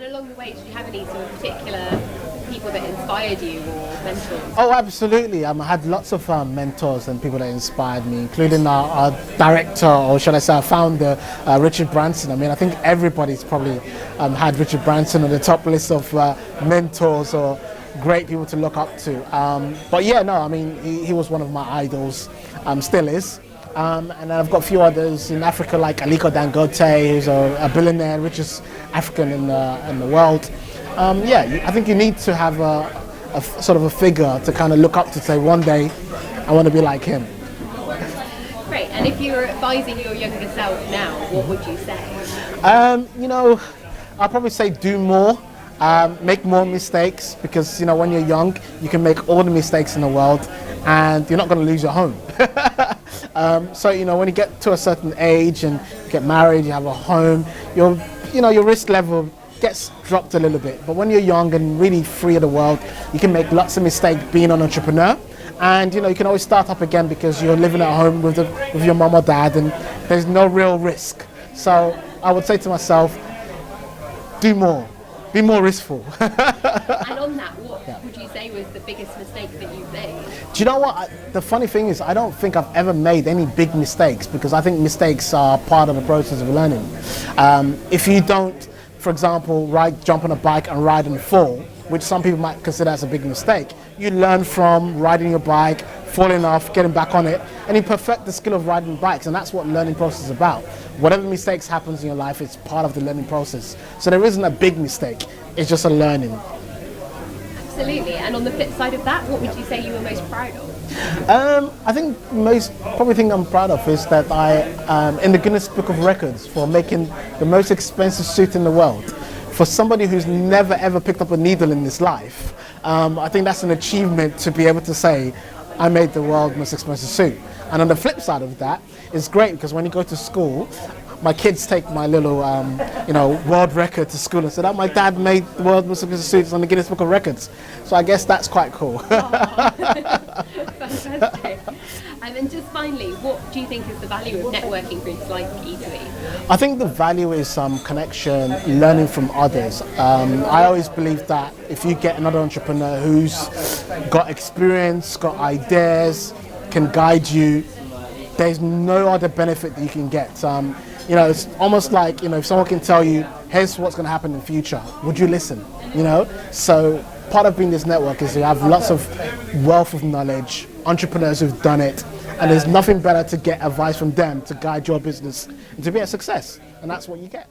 And along the way, did you have any sort of particular people that inspired you or mentors? Oh, absolutely. I had lots of mentors and people that inspired me, including our director, or should I say our founder, Richard Branson. I mean, I think everybody's probably had Richard Branson on the top list of mentors or great people to look up to. But yeah, no, I mean, he was one of my idols, still is. And then I've got a few others in Africa, like Aliko Dangote, who's a billionaire, richest African in the world. Yeah, I think you need to have a sort of a figure to kind of look up to, say one day I want to be like him. Great. And if you were advising your younger self now, what would you say? You know, I'd probably say do more, make more mistakes, because you know when you're young you can make all the mistakes in the world and you're not going to lose your home. So you know, when you get to a certain age and you get married, you have a home, your risk level gets dropped a little bit. But when you're young and really free of the world, you can make lots of mistakes being an entrepreneur, and you know you can always start up again because you're living at home with your mom or dad, and there's no real risk. So I would say to myself, do more, be more riskful. And on that, what would you say was the biggest mistake that you've made? Do you know what? The funny thing is, I don't think I've ever made any big mistakes, because I think mistakes are part of the process of learning. If you don't, for example, jump on a bike and ride and fall, which some people might consider as a big mistake, you learn from riding your bike, falling off, getting back on it, and you perfect the skill of riding bikes, and that's what learning process is about. Whatever mistakes happens in your life, it's part of the learning process. So there isn't a big mistake, it's just a learning. Absolutely. And on the flip side of that, what would you say you were most proud of? I think probably thing I'm proud of is that I in the Guinness Book of Records for making the most expensive suit in the world. For somebody who's never ever picked up a needle in his life, I think that's an achievement to be able to say, I made the world's most expensive suit. And on the flip side of that, it's great because when you go to school, my kids take my little, world record to school and say that my dad made the world's most expensive suits on the Guinness Book of Records. So I guess that's quite cool. Fantastic. And then just finally, what do you think is the value of networking groups like E2E? I think the value is connection, learning from others. I always believe that if you get another entrepreneur who's got experience, got ideas, can guide you, there's no other benefit that you can get. It's almost like, if someone can tell you, here's what's going to happen in the future, would you listen? So part of being this network is you have lots of wealth of knowledge, entrepreneurs who've done it, and there's nothing better to get advice from them to guide your business and to be a success, and that's what you get.